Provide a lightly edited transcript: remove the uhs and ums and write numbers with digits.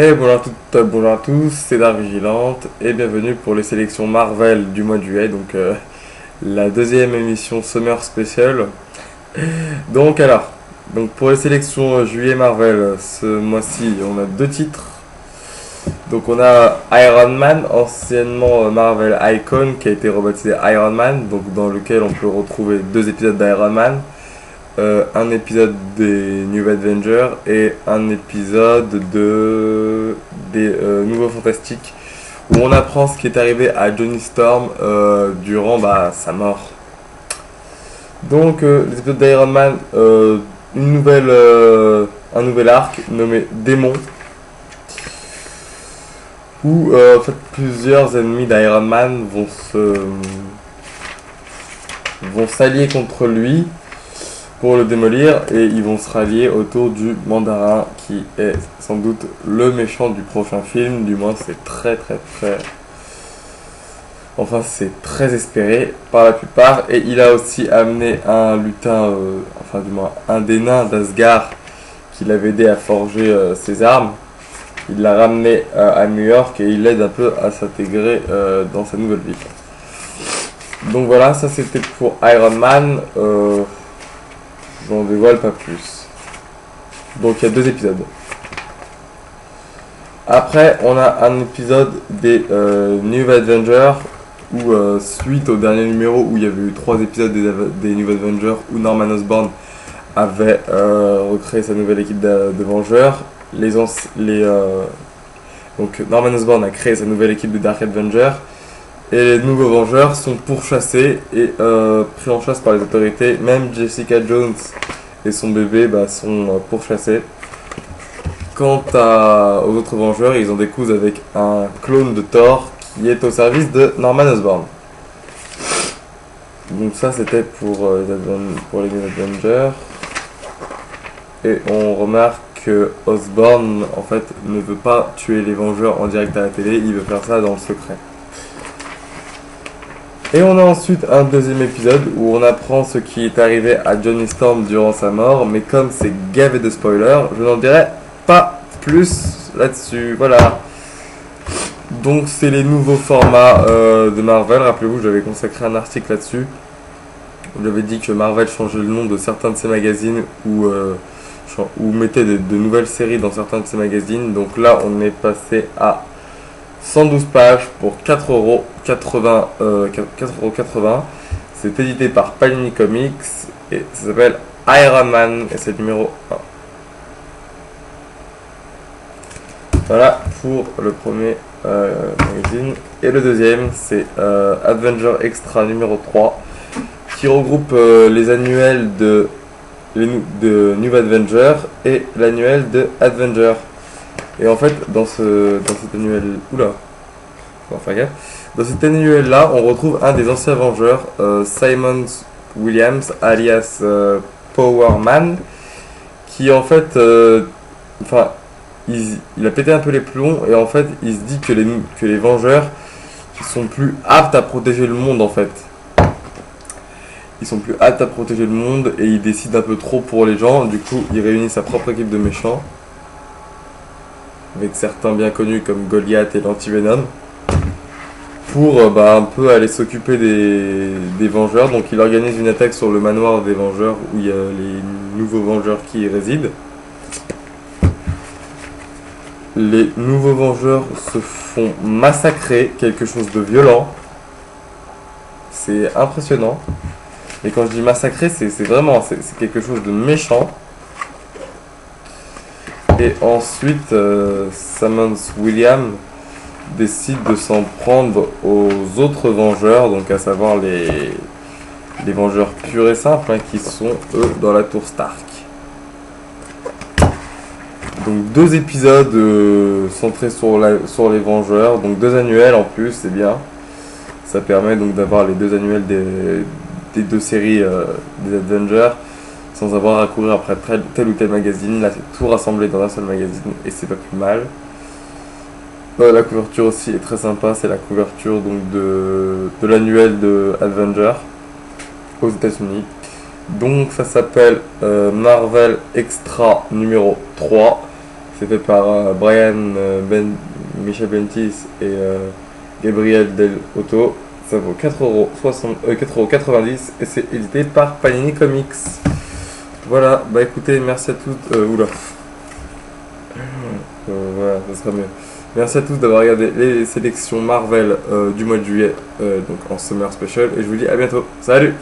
Et bonjour à toutes, bonjour à tous, c'est Dark Vigilante et bienvenue pour les sélections Marvel du mois de juillet, donc la deuxième émission Summer Special. Donc pour les sélections juillet Marvel, ce mois-ci on a deux titres. Donc on a Iron Man, anciennement Marvel Icon, qui a été rebaptisé Iron Man, donc dans lequel on peut retrouver deux épisodes d'Iron Man. Un épisode des New Avengers et un épisode des Nouveaux Fantastiques où on apprend ce qui est arrivé à Johnny Storm durant sa mort. Donc les épisodes d'Iron Man, un nouvel arc nommé Démon où en fait, plusieurs ennemis d'Iron Man vont s'allier contre lui pour le démolir, et ils vont se rallier autour du Mandarin qui est sans doute le méchant du prochain film. Du moins c'est très espéré par la plupart. Et il a aussi amené un lutin, un des nains d'Asgard qui l'avait aidé à forger ses armes. Il l'a ramené à New York et il l'aide un peu à s'intégrer dans sa nouvelle vie. Donc voilà, ça c'était pour Iron Man. J'en dévoile pas plus. Donc il y a deux épisodes. Après, on a un épisode des New Avengers où suite au dernier numéro où il y avait eu 3 épisodes des New Avengers où Norman Osborn avait recréé sa nouvelle équipe de Vengeurs. Donc Norman Osborn a créé sa nouvelle équipe de Dark Avengers. Et les nouveaux Vengeurs sont pourchassés et pris en chasse par les autorités. Même Jessica Jones et son bébé sont pourchassés. Quant aux autres Vengeurs, ils ont des coups avec un clone de Thor qui est au service de Norman Osborn. Donc ça c'était pour les New Avengers. Et on remarque que Osborn en fait ne veut pas tuer les Vengeurs en direct à la télé, il veut faire ça dans le secret. Et on a ensuite un deuxième épisode où on apprend ce qui est arrivé à Johnny Storm durant sa mort, mais comme c'est gavé de spoilers, je n'en dirai pas plus là-dessus. Voilà. Donc c'est les nouveaux formats de Marvel. Rappelez-vous, j'avais consacré un article là-dessus. J'avais dit que Marvel changeait le nom de certains de ses magazines ou mettait de nouvelles séries dans certains de ses magazines. Donc là, on est passé à 112 pages pour 4,80 €. C'est édité par Panini Comics et ça s'appelle Iron Man et c'est le numéro 1. Voilà pour le premier magazine. Et le deuxième, c'est Avenger Extra numéro 3 qui regroupe les annuels de New Avenger et l'annuel de Avenger. Et en fait, dans cet annuel... Dans cet annuel-là, on retrouve un des anciens Vengeurs, Simon Williams, alias Power Man, qui en fait... il a pété un peu les plombs, et en fait, il se dit que les Vengeurs qui sont plus aptes à protéger le monde, en fait. Ils sont plus aptes à protéger le monde, et il décide un peu trop pour les gens. Du coup, il réunit sa propre équipe de méchants, avec certains bien connus comme Goliath et l'Anti-Venom, pour un peu aller s'occuper des Vengeurs. Donc il organise une attaque sur le manoir des Vengeurs où il y a les nouveaux Vengeurs qui y résident. Les nouveaux Vengeurs se font massacrer, quelque chose de violent. C'est impressionnant. Et quand je dis massacrer, c'est vraiment quelque chose de méchant. Et ensuite, Simon Williams décide de s'en prendre aux autres Vengeurs, donc à savoir les Vengeurs purs et simples, qui sont eux dans la tour Stark. Donc 2 épisodes centrés sur les Vengeurs, donc 2 annuels en plus, c'est bien. Ça permet donc d'avoir les 2 annuels des 2 séries des Avengers, sans avoir à courir après tel ou tel magazine. Là c'est tout rassemblé dans un seul magazine et c'est pas plus mal. La couverture aussi est très sympa, c'est la couverture donc de l'annuel de Avenger aux États-Unis. Donc ça s'appelle Marvel Extra numéro 3. C'est fait par Brian Michel Bentis et Gabriel Del Otto. Ça vaut 4,90€ et c'est édité par Panini Comics. Voilà, bah écoutez, merci à tous. Oula. Voilà, ça sera mieux. Merci à tous d'avoir regardé les sélections Marvel du mois de juillet, donc en Summer Special, et je vous dis à bientôt. Salut!